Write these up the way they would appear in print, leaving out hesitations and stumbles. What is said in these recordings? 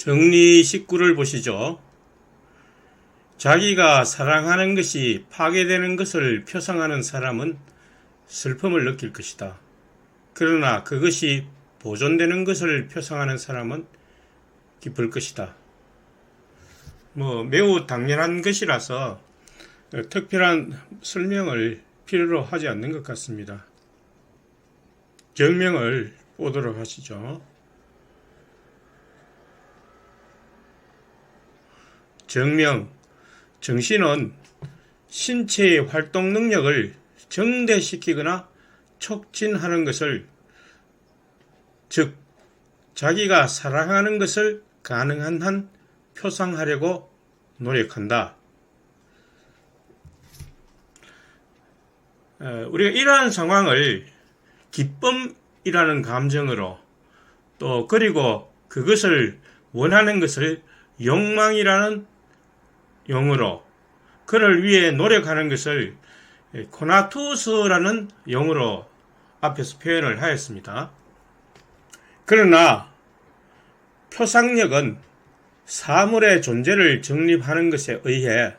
정리 19를 보시죠. 자기가 사랑하는 것이 파괴되는 것을 표상하는 사람은 슬픔을 느낄 것이다. 그러나 그것이 보존되는 것을 표상하는 사람은 기쁠 것이다. 매우 당연한 것이라서 특별한 설명을 필요로 하지 않는 것 같습니다. 정명을 보도록 하시죠. 정명, 정신은 신체의 활동 능력을 정대시키거나 촉진하는 것을, 즉 자기가 사랑하는 것을 가능한 한 표상하려고 노력한다. 우리가 이러한 상황을 기쁨이라는 감정으로, 또 그리고 그것을 원하는 것을 욕망이라는 용어로, 그를 위해 노력하는 것을 코나투스라는 용어로 앞에서 표현을 하였습니다. 그러나 표상력은 사물의 존재를 정립하는 것에 의해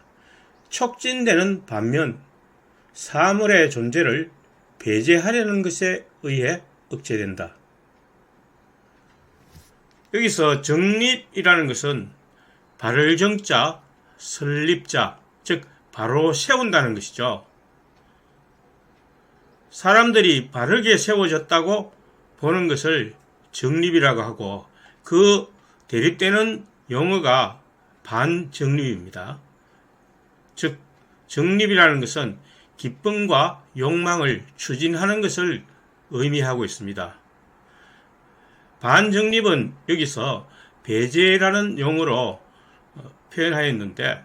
촉진되는 반면 사물의 존재를 배제하려는 것에 의해 억제된다. 여기서 정립이라는 것은 바를 정자, 설립자, 즉 바로 세운다는 것이죠. 사람들이 바르게 세워졌다고 보는 것을 정립이라고 하고, 그 대립되는 용어가 반정립입니다. 즉 정립이라는 것은 기쁨과 욕망을 추진하는 것을 의미하고 있습니다. 반정립은 여기서 배제라는 용어로 표현하였는데,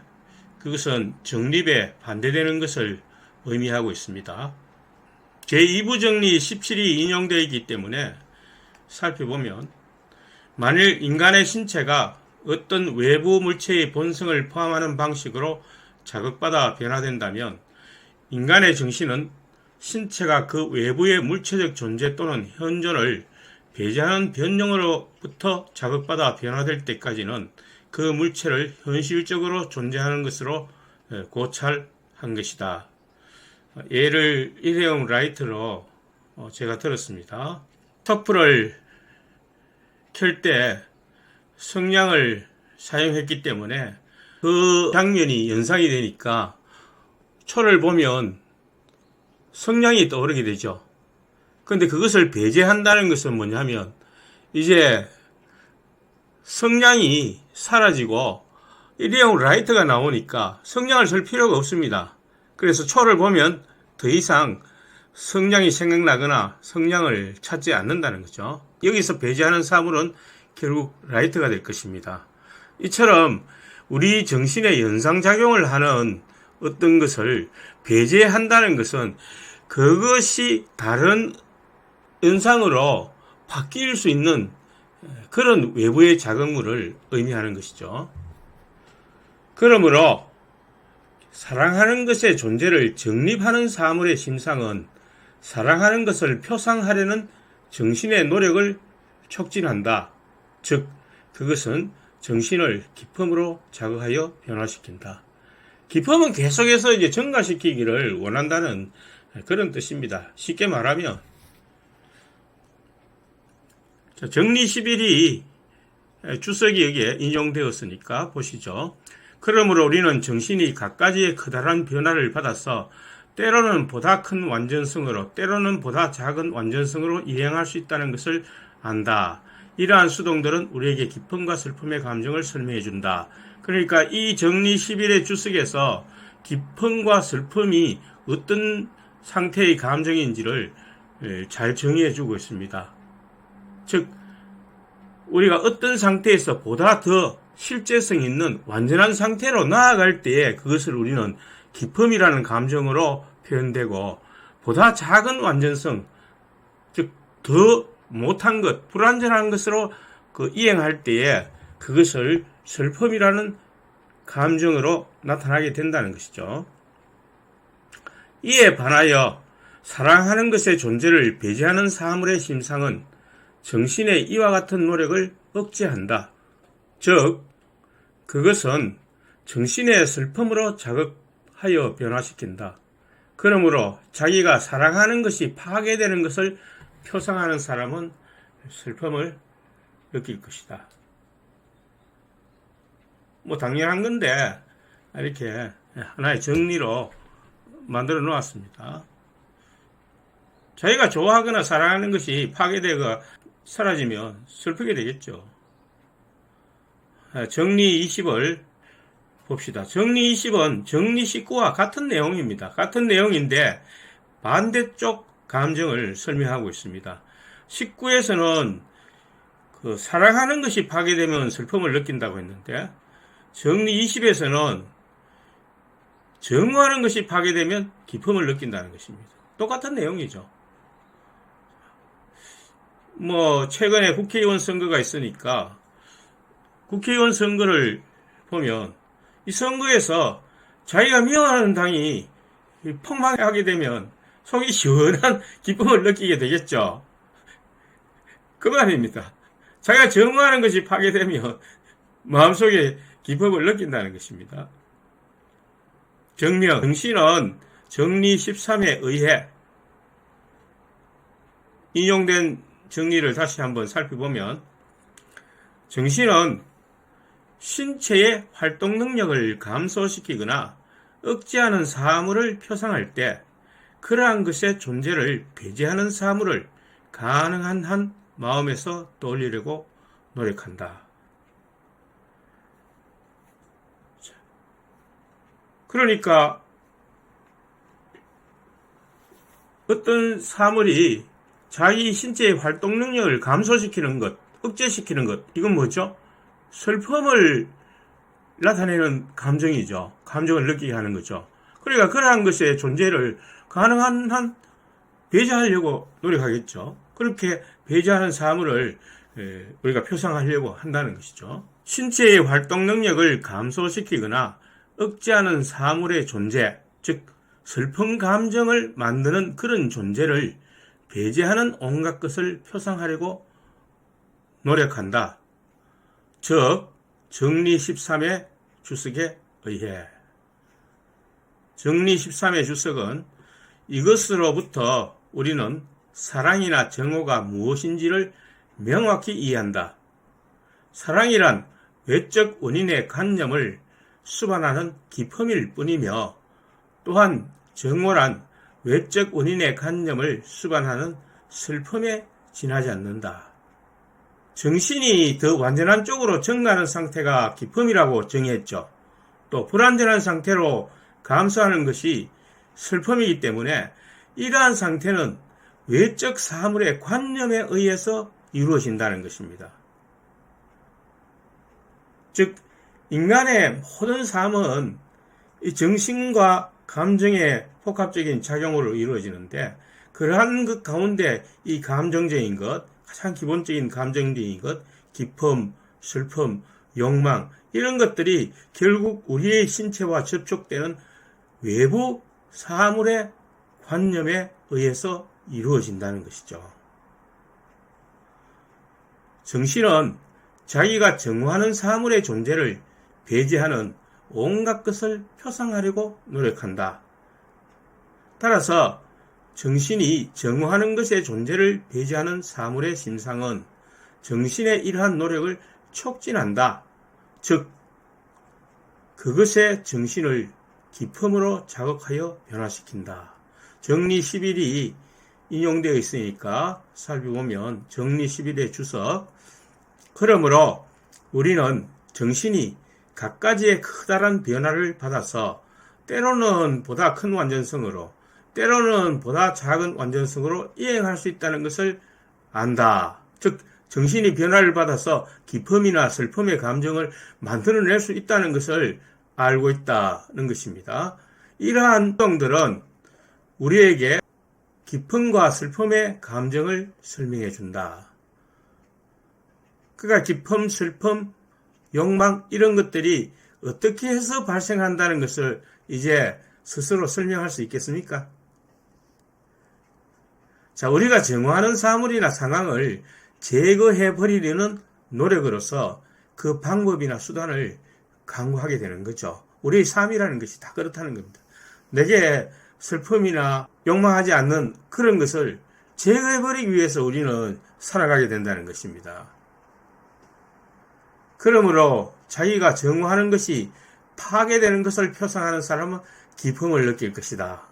그것은 정립에 반대되는 것을 의미하고 있습니다. 제2부 정리 17이 인용되어 있기 때문에 살펴보면, 만일 인간의 신체가 어떤 외부 물체의 본성을 포함하는 방식으로 자극받아 변화된다면 인간의 정신은 신체가 그 외부의 물체적 존재 또는 현존을 배제하는 변형으로부터 자극받아 변화될 때까지는 그 물체를 현실적으로 존재하는 것으로 고찰한 것이다. 예를 일회용 라이트로 제가 들었습니다. 터프를 켤 때 성냥을 사용했기 때문에 그 장면이 연상이 되니까 초를 보면 성냥이 떠오르게 되죠. 그런데 그것을 배제한다는 것은 뭐냐면, 이제 성냥이 사라지고 일회용 라이트가 나오니까 성냥을 쓸 필요가 없습니다. 그래서 초를 보면 더 이상 성냥이 생각나거나 성냥을 찾지 않는다는 거죠. 여기서 배제하는 사물은 결국 라이트가 될 것입니다. 이처럼 우리 정신에 연상작용을 하는 어떤 것을 배제한다는 것은 그것이 다른 연상으로 바뀔 수 있는 그런 외부의 자극물을 의미하는 것이죠. 그러므로 사랑하는 것의 존재를 정립하는 사물의 심상은 사랑하는 것을 표상하려는 정신의 노력을 촉진한다. 즉 그것은 정신을 기쁨으로 자극하여 변화시킨다. 기쁨은 계속해서 이제 증가시키기를 원한다는 그런 뜻입니다. 쉽게 말하면 정리 11이 주석이 여기에 인용되었으니까 보시죠. 그러므로 우리는 정신이 갖가지의 커다란 변화를 받아서 때로는 보다 큰 완전성으로, 때로는 보다 작은 완전성으로 이행할 수 있다는 것을 안다. 이러한 수동들은 우리에게 기쁨과 슬픔의 감정을 설명해 준다. 그러니까 이 정리 11의 주석에서 기쁨과 슬픔이 어떤 상태의 감정인지를 잘 정의해 주고 있습니다. 즉 우리가 어떤 상태에서 보다 더 실제성 있는 완전한 상태로 나아갈 때에 그것을 우리는 기쁨이라는 감정으로 표현되고, 보다 작은 완전성, 즉 더 못한 것, 불완전한 것으로 이행할 때에 그것을 슬픔이라는 감정으로 나타나게 된다는 것이죠. 이에 반하여 사랑하는 것의 존재를 배제하는 사물의 심상은 정신의 이와 같은 노력을 억제한다. 즉 그것은 정신의 슬픔으로 자극하여 변화시킨다. 그러므로 자기가 사랑하는 것이 파괴되는 것을 표상하는 사람은 슬픔을 느낄 것이다. 뭐 당연한 건데 이렇게 하나의 정리로 만들어 놓았습니다. 자기가 좋아하거나 사랑하는 것이 파괴되고 사라지면 슬프게 되겠죠. 정리 20을 봅시다. 정리 20은 정리 19와 같은 내용입니다. 같은 내용인데 반대쪽 감정을 설명하고 있습니다. 19에서는 그 사랑하는 것이 파괴되면 슬픔을 느낀다고 했는데 정리 20에서는 정오하는 것이 파괴되면 기쁨을 느낀다는 것입니다. 똑같은 내용이죠. 뭐 최근에 국회의원 선거가 있으니까 국회의원 선거를 보면 이 선거에서 자기가 미워하는 당이 폭망하게 되면 속이 시원한 기쁨을 느끼게 되겠죠. 그 말입니다. 자기가 정오하는 것이 파괴되면 마음속에 기쁨을 느낀다는 것입니다. 정명, 정신은 정리 13에 의해 인용된 정리를 다시 한번 살펴보면 정신은 신체의 활동 능력을 감소시키거나 억제하는 사물을 표상할 때 그러한 것의 존재를 배제하는 사물을 가능한 한 마음에서 떠올리려고 노력한다. 그러니까 어떤 사물이 자기 신체의 활동 능력을 감소시키는 것, 억제시키는 것, 이건 뭐죠? 슬픔을 나타내는 감정이죠. 감정을 느끼게 하는 거죠. 그러니까 그러한 것의 존재를 가능한 한 배제하려고 노력하겠죠. 그렇게 배제하는 사물을 우리가 표상하려고 한다는 것이죠. 신체의 활동 능력을 감소시키거나 억제하는 사물의 존재, 즉 슬픈 감정을 만드는 그런 존재를 배제하는 온갖 것을 표상하려고 노력한다. 즉 정리 13의 주석에 의해 정리 13의 주석은 이것으로부터 우리는 사랑이나 정오가 무엇인지를 명확히 이해한다. 사랑이란 외적 원인의 관념을 수반하는 기품일 뿐이며 또한 정오란 외적 원인의 관념을 수반하는 슬픔에 지나지 않는다. 정신이 더 완전한 쪽으로 정가하는 상태가 기쁨이라고 정의했죠. 또 불완전한 상태로 감소하는 것이 슬픔이기 때문에 이러한 상태는 외적 사물의 관념에 의해서 이루어진다는 것입니다. 즉 인간의 모든 삶은 이 정신과 감정의 복합적인 작용으로 이루어지는데 그러한 것 가운데 이 감정적인 것, 가장 기본적인 감정적인 것, 기쁨, 슬픔, 욕망 이런 것들이 결국 우리의 신체와 접촉되는 외부 사물의 관념에 의해서 이루어진다는 것이죠. 정신은 자기가 정화하는 사물의 존재를 배제하는 온갖 것을 표상하려고 노력한다. 따라서 정신이 정화하는 것의 존재를 배제하는 사물의 심상은 정신의 이러한 노력을 촉진한다. 즉 그것의 정신을 기품으로 자극하여 변화시킨다. 정리 11이 인용되어 있으니까 살펴보면 정리 11의 주석 그러므로 우리는 정신이 갖가지의 커다란 변화를 받아서 때로는 보다 큰 완전성으로 때로는 보다 작은 완전성으로 이행할 수 있다는 것을 안다. 즉 정신이 변화를 받아서 기쁨이나 슬픔의 감정을 만들어낼 수 있다는 것을 알고 있다는 것입니다. 이러한 행동들은 우리에게 기쁨과 슬픔의 감정을 설명해 준다. 그러니까 기쁨, 슬픔, 욕망 이런 것들이 어떻게 해서 발생한다는 것을 이제 스스로 설명할 수 있겠습니까? 자, 우리가 정화하는 사물이나 상황을 제거해 버리려는 노력으로서 그 방법이나 수단을 강구하게 되는 거죠. 우리의 삶이라는 것이 다 그렇다는 겁니다. 내게 슬픔이나 욕망하지 않는 그런 것을 제거해버리기 위해서 우리는 살아가게 된다는 것입니다. 그러므로 자기가 정화하는 것이 파괴되는 것을 표상하는 사람은 기쁨을 느낄 것이다.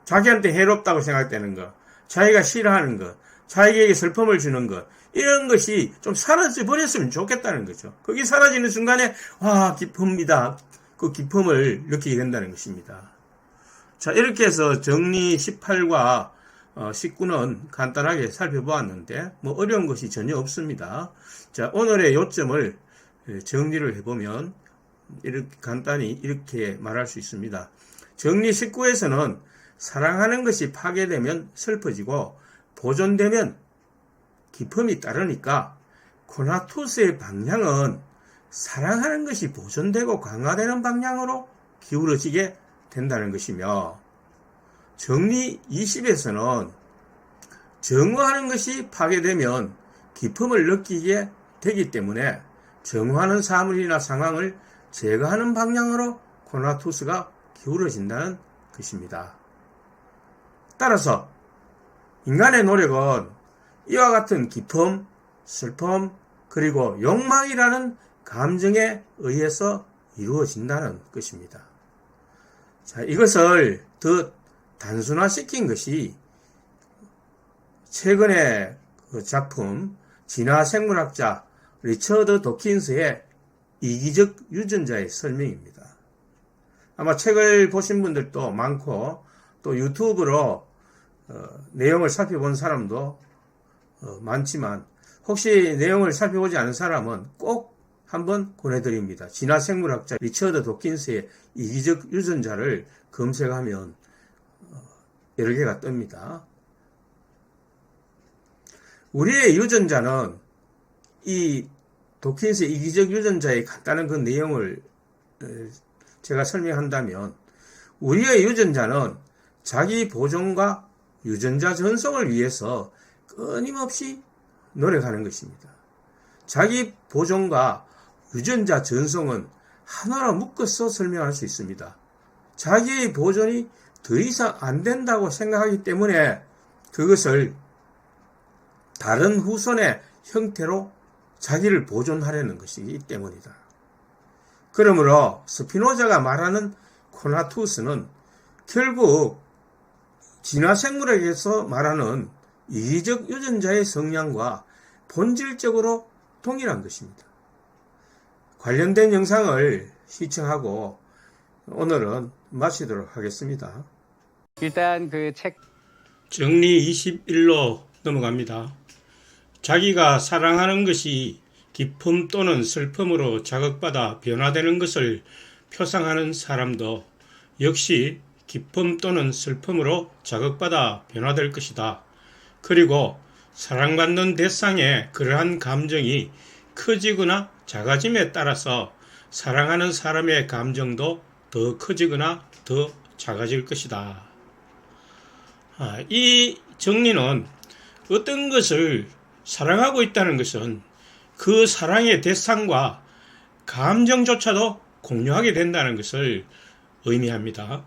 자기한테 해롭다고 생각되는 것, 자기가 싫어하는 것, 자기에게 슬픔을 주는 것, 이런 것이 좀 사라져 버렸으면 좋겠다는 거죠. 그게 사라지는 순간에 기쁩니다. 그 기쁨을 느끼게 된다는 것입니다. 자, 이렇게 해서 정리 18과 19는 간단하게 살펴보았는데 어려운 것이 전혀 없습니다. 자, 오늘의 요점을 정리를 해보면 이렇게 간단히 이렇게 말할 수 있습니다. 정리 19에서는 사랑하는 것이 파괴되면 슬퍼지고 보존되면 기쁨이 따르니까 코나투스의 방향은 사랑하는 것이 보존되고 강화되는 방향으로 기울어지게 된다는 것이며, 정리 20에서는 정화하는 것이 파괴되면 기쁨을 느끼게 되기 때문에 정화하는 사물이나 상황을 제거하는 방향으로 코나투스가 기울어진다는 것입니다. 따라서 인간의 노력은 이와 같은 기쁨, 슬픔, 그리고 욕망이라는 감정에 의해서 이루어진다는 것입니다. 자, 이것을 더 단순화시킨 것이 최근의 그 작품 진화생물학자 리처드 도킨스의 이기적 유전자의 설명입니다. 아마 책을 보신 분들도 많고 또 유튜브로 내용을 살펴본 사람도 많지만 혹시 내용을 살펴보지 않은 사람은 꼭 한번 권해드립니다. 진화생물학자 리처드 도킨스의 이기적 유전자를 검색하면 여러 개가 뜹니다. 우리의 유전자는 이 도킨스의 이기적 유전자의 간단한 그 내용을 제가 설명한다면, 우리의 유전자는 자기 보존과 유전자 전송을 위해서 끊임없이 노력하는 것입니다. 자기 보존과 유전자 전송은 하나로 묶어서 설명할 수 있습니다. 자기의 보존이 더 이상 안 된다고 생각하기 때문에 그것을 다른 후손의 형태로 자기를 보존하려는 것이기 때문이다. 그러므로 스피노자가 말하는 코나투스는 결국 진화생물학에서 말하는 이기적 유전자의 성향과 본질적으로 동일한 것입니다. 관련된 영상을 시청하고 오늘은 마치도록 하겠습니다. 일단 그 책 정리 21로 넘어갑니다. 자기가 사랑하는 것이 기쁨 또는 슬픔으로 자극받아 변화되는 것을 표상하는 사람도 역시 기쁨 또는 슬픔으로 자극받아 변화될 것이다. 그리고 사랑받는 대상의 그러한 감정이 커지거나 작아짐에 따라서 사랑하는 사람의 감정도 더 커지거나 더 작아질 것이다. 이 정리는 어떤 것을 사랑하고 있다는 것은 그 사랑의 대상과 감정조차도 공유하게 된다는 것을 의미합니다.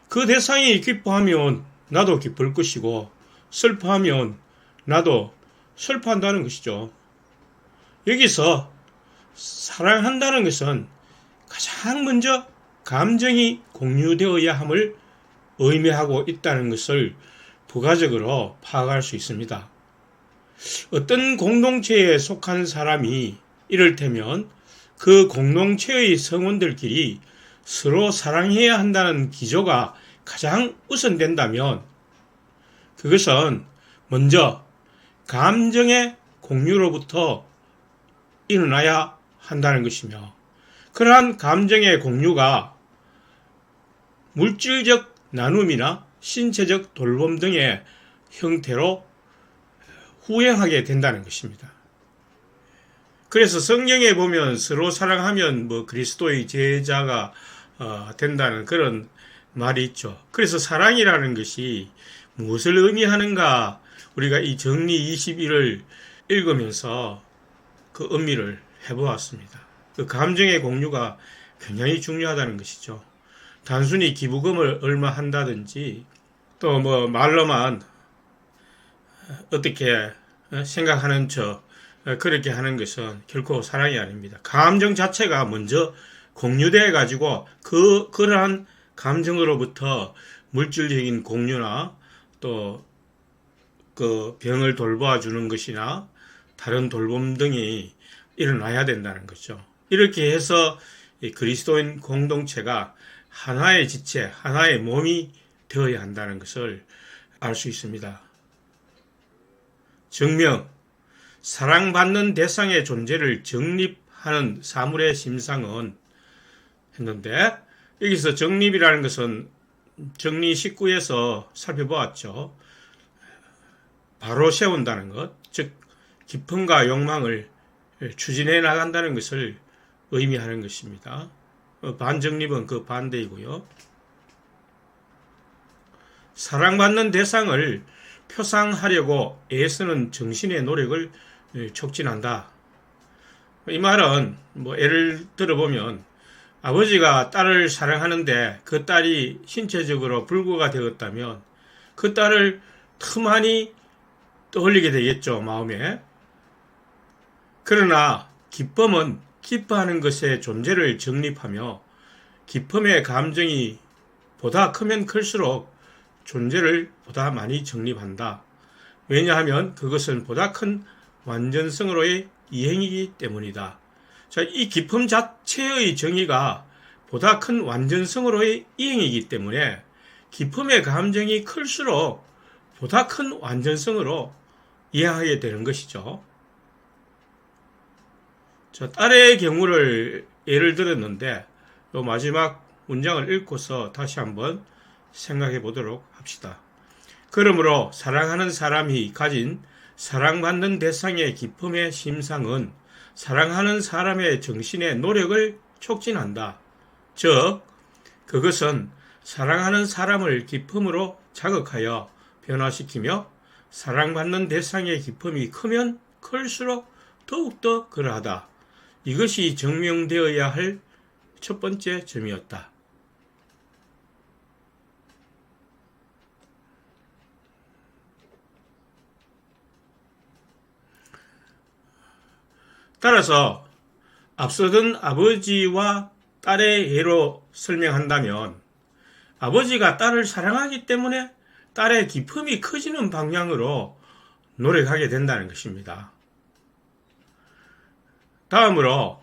그 대상이 기뻐하면 나도 기쁠 것이고 슬퍼하면 나도 슬퍼한다는 것이죠. 여기서 사랑한다는 것은 가장 먼저 감정이 공유되어야 함을 의미하고 있다는 것을 부가적으로 파악할 수 있습니다. 어떤 공동체에 속한 사람이 이를테면 그 공동체의 성원들끼리 서로 사랑해야 한다는 기조가 가장 우선된다면 그것은 먼저 감정의 공유로부터 일어나야 한다는 것이며, 그러한 감정의 공유가 물질적 나눔이나 신체적 돌봄 등의 형태로 후행하게 된다는 것입니다. 그래서 성경에 보면 서로 사랑하면 그리스도의 제자가 된다는 그런 말이 있죠. 그래서 사랑이라는 것이 무엇을 의미하는가, 우리가 이 정리 21을 읽으면서 그 음미를 해보았습니다. 그 감정의 공유가 굉장히 중요하다는 것이죠. 단순히 기부금을 얼마 한다든지 또 뭐 말로만 어떻게 생각하는 척 그렇게 하는 것은 결코 사랑이 아닙니다. 감정 자체가 먼저 공유돼 가지고 그러한 감정으로부터 물질적인 공유나 또 그 병을 돌보아 주는 것이나 다른 돌봄 등이 일어나야 된다는 거죠. 이렇게 해서 그리스도인 공동체가 하나의 지체, 하나의 몸이 되어야 한다는 것을 알 수 있습니다. 증명, 사랑받는 대상의 존재를 정립하는 사물의 심상은 했는데, 여기서 정립이라는 것은 정리 19에서 살펴보았죠. 바로 세운다는 것, 즉 기쁨과 욕망을 추진해 나간다는 것을 의미하는 것입니다. 반정립은 그 반대이고요. 사랑받는 대상을 표상하려고 애쓰는 정신의 노력을 촉진한다. 이 말은 뭐 예를 들어보면 아버지가 딸을 사랑하는데 그 딸이 신체적으로 불구가 되었다면 그 딸을 더 많이 떠올리게 되겠죠, 마음에. 그러나 기쁨은 기뻐하는 것의 존재를 정립하며 기쁨의 감정이 보다 크면 클수록 존재를 보다 많이 정립한다. 왜냐하면 그것은 보다 큰 완전성으로의 이행이기 때문이다. 자, 이 기쁨 자체의 정의가 보다 큰 완전성으로의 이행이기 때문에 기쁨의 감정이 클수록 보다 큰 완전성으로 이해하게 되는 것이죠. 자, 딸의 경우를 예를 들었는데 이 마지막 문장을 읽고서 다시 한번 생각해 보도록 합시다. 그러므로 사랑하는 사람이 가진 사랑받는 대상의 기쁨의 심상은 사랑하는 사람의 정신의 노력을 촉진한다. 즉, 그것은 사랑하는 사람을 기쁨으로 자극하여 변화시키며 사랑받는 대상의 기쁨이 크면 클수록 더욱더 그러하다. 이것이 증명되어야 할 첫 번째 점이었다. 따라서 앞서던 아버지와 딸의 예로 설명한다면 아버지가 딸을 사랑하기 때문에 딸의 기쁨이 커지는 방향으로 노력하게 된다는 것입니다. 다음으로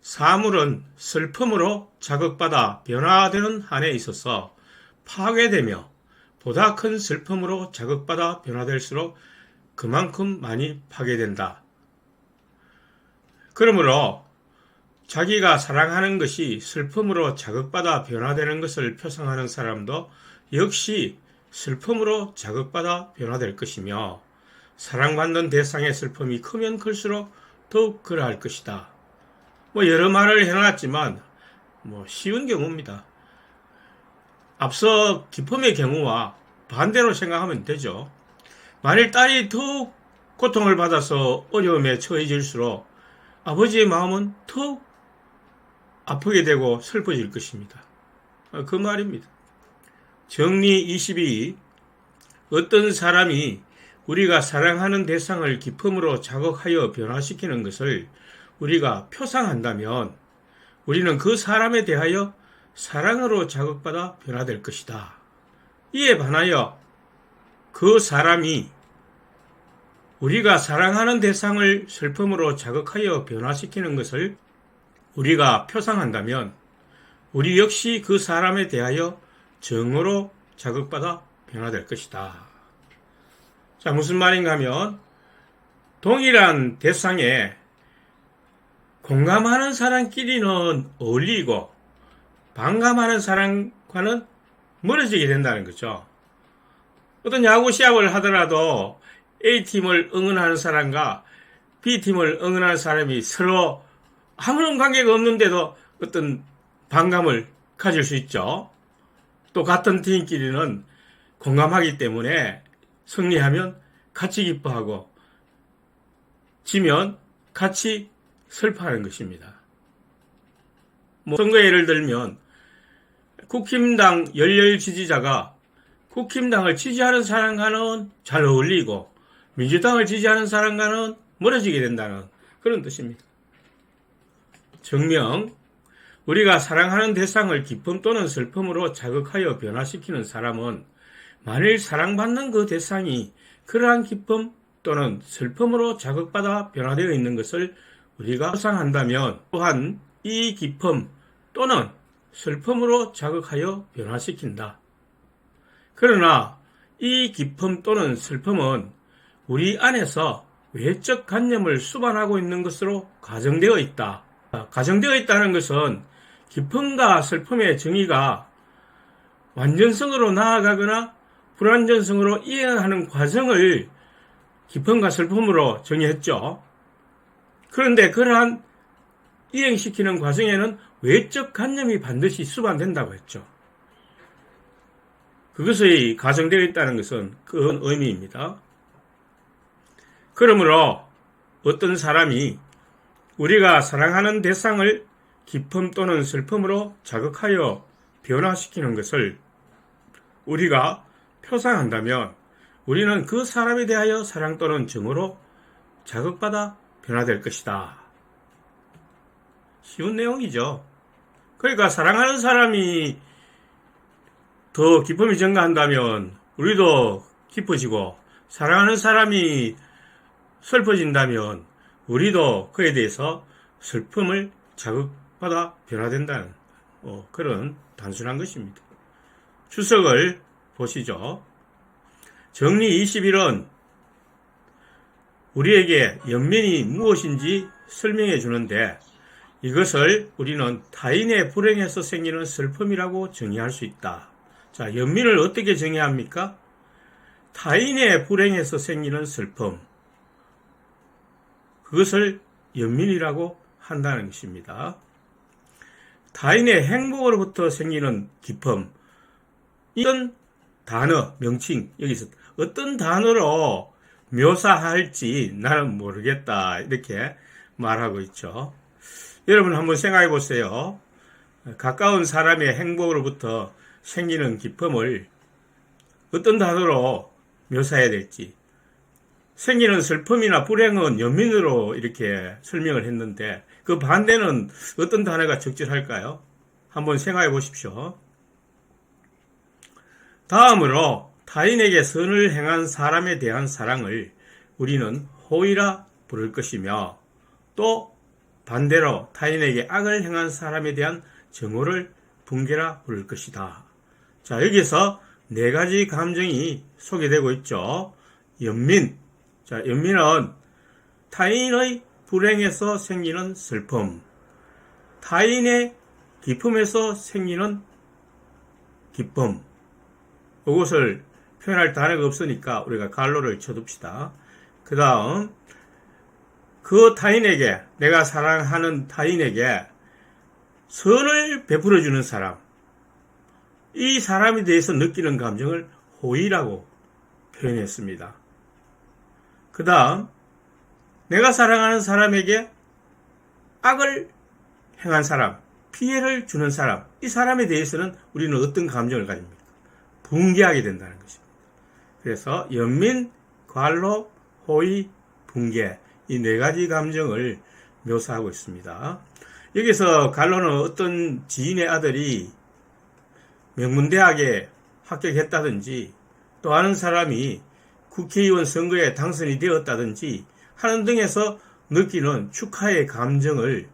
사물은 슬픔으로 자극받아 변화되는 한에 있어서 파괴되며 보다 큰 슬픔으로 자극받아 변화될수록 그만큼 많이 파괴된다. 그러므로 자기가 사랑하는 것이 슬픔으로 자극받아 변화되는 것을 표상하는 사람도 역시 슬픔으로 자극받아 변화될 것이며 사랑받는 대상의 슬픔이 크면 클수록 더욱 그러할 것이다. 여러 말을 해놨지만 쉬운 경우입니다. 앞서 기쁨의 경우와 반대로 생각하면 되죠. 만일 딸이 더욱 고통을 받아서 어려움에 처해질수록 아버지의 마음은 더욱 아프게 되고 슬퍼질 것입니다. 그 말입니다. 정리 22. 어떤 사람이 우리가 사랑하는 대상을 기쁨으로 자극하여 변화시키는 것을 우리가 표상한다면 우리는 그 사람에 대하여 사랑으로 자극받아 변화될 것이다. 이에 반하여 그 사람이 우리가 사랑하는 대상을 슬픔으로 자극하여 변화시키는 것을 우리가 표상한다면 우리 역시 그 사람에 대하여 정으로 자극받아 변화될 것이다. 자, 무슨 말인가 하면 동일한 대상에 공감하는 사람끼리는 어울리고 반감하는 사람과는 멀어지게 된다는 거죠. 어떤 야구 시합을 하더라도 A팀을 응원하는 사람과 B팀을 응원하는 사람이 서로 아무런 관계가 없는데도 어떤 반감을 가질 수 있죠. 또 같은 팀끼리는 공감하기 때문에 승리하면 같이 기뻐하고 지면 같이 슬퍼하는 것입니다. 선거 예를 들면 국힘당 열렬 지지자가 국힘당을 지지하는 사람과는 잘 어울리고 민주당을 지지하는 사람과는 멀어지게 된다는 그런 뜻입니다. 정명, 우리가 사랑하는 대상을 기쁨 또는 슬픔으로 자극하여 변화시키는 사람은 만일 사랑받는 그 대상이 그러한 기쁨 또는 슬픔으로 자극받아 변화되어 있는 것을 우리가 상한다면 또한 이 기쁨 또는 슬픔으로 자극하여 변화시킨다. 그러나 이 기쁨 또는 슬픔은 우리 안에서 외적 관념을 수반하고 있는 것으로 가정되어 있다. 가정되어 있다는 것은 기쁨과 슬픔의 정의가 완전성으로 나아가거나 불완전성으로 이행하는 과정을 기쁨과 슬픔으로 정의했죠. 그런데 그러한 이행시키는 과정에는 외적 관념이 반드시 수반된다고 했죠. 그것이 가정되어 있다는 것은 그 의미입니다. 그러므로 어떤 사람이 우리가 사랑하는 대상을 기쁨 또는 슬픔으로 자극하여 변화시키는 것을 우리가 표상한다면 우리는 그 사람에 대하여 사랑 또는 정으로 자극받아 변화될 것이다. 쉬운 내용이죠. 그러니까 사랑하는 사람이 더 기쁨이 증가한다면 우리도 기뻐지고 사랑하는 사람이 슬퍼진다면 우리도 그에 대해서 슬픔을 자극받아 변화된다는 그런 단순한 것입니다. 추석을 보시죠. 정리 20일은 우리에게 연민이 무엇인지 설명해 주는데 이것을 우리는 타인의 불행에서 생기는 슬픔이라고 정의할 수 있다. 자, 연민을 어떻게 정의합니까? 타인의 불행에서 생기는 슬픔. 그것을 연민이라고 한다는 것입니다. 타인의 행복으로부터 생기는 기쁨. 이런 단어, 명칭, 여기서 어떤 단어로 묘사할지 나는 모르겠다. 이렇게 말하고 있죠. 여러분 한번 생각해 보세요. 가까운 사람의 행복으로부터 생기는 기쁨을 어떤 단어로 묘사해야 될지. 생기는 슬픔이나 불행은 연민으로 이렇게 설명을 했는데 그 반대는 어떤 단어가 적절할까요? 한번 생각해 보십시오. 다음으로 타인에게 선을 행한 사람에 대한 사랑을 우리는 호의라 부를 것이며 또 반대로 타인에게 악을 행한 사람에 대한 정오를 분개라 부를 것이다. 자, 여기서 네 가지 감정이 소개되고 있죠. 연민. 자, 연민은 타인의 불행에서 생기는 슬픔, 타인의 기쁨에서 생기는 기쁨. 이것을 표현할 단어가 없으니까 우리가 갈로를 쳐둡시다. 그 다음 그 타인에게, 내가 사랑하는 타인에게 선을 베풀어주는 사람, 이 사람에 대해서 느끼는 감정을 호의라고 표현했습니다. 그 다음 내가 사랑하는 사람에게 악을 행한 사람, 피해를 주는 사람, 이 사람에 대해서는 우리는 어떤 감정을 가집니까? 분개하게 된다는 것입니다. 그래서 연민, 관로, 호의, 분개, 이 네 가지 감정을 묘사하고 있습니다. 여기서 갈로는 어떤 지인의 아들이 명문대학에 합격했다든지 또 아는 사람이 국회의원 선거에 당선이 되었다든지 하는 등에서 느끼는 축하의 감정을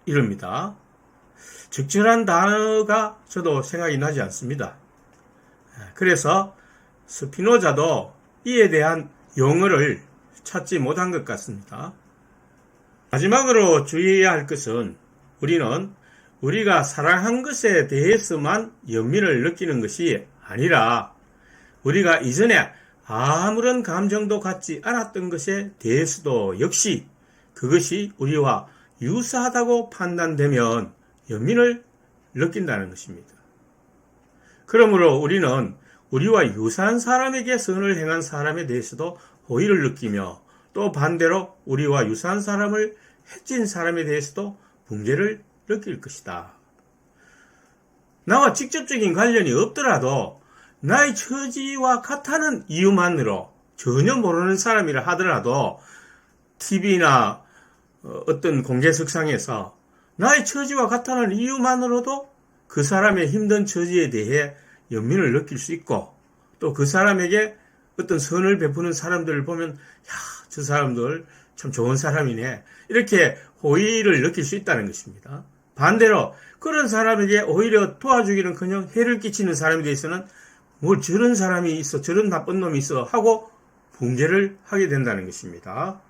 이룹니다. 적절한 단어가 저도 생각이 나지 않습니다. 그래서 스피노자도 이에 대한 용어를 찾지 못한 것 같습니다. 마지막으로 주의해야 할 것은 우리는 우리가 사랑한 것에 대해서만 연민을 느끼는 것이 아니라 우리가 이전에 아무런 감정도 갖지 않았던 것에 대해서도 역시 그것이 우리와 유사하다고 판단되면 연민을 느낀다는 것입니다. 그러므로 우리는 우리와 유사한 사람에게 선을 행한 사람에 대해서도 호의를 느끼며 또 반대로 우리와 유사한 사람을 해친 사람에 대해서도 분개를 느낄 것이다. 나와 직접적인 관련이 없더라도 나의 처지와 같다는 이유만으로 전혀 모르는 사람이라 하더라도 TV나 어떤 공개석상에서 나의 처지와 같다는 이유만으로도 그 사람의 힘든 처지에 대해 연민을 느낄 수 있고 또 그 사람에게 어떤 선을 베푸는 사람들을 보면 야, 저 사람들 참 좋은 사람이네 이렇게 호의를 느낄 수 있다는 것입니다. 반대로 그런 사람에게 오히려 도와주기는커녕 해를 끼치는 사람에 대해서는 뭘 저런 사람이 있어 저런 나쁜 놈이 있어 하고 분개를 하게 된다는 것입니다.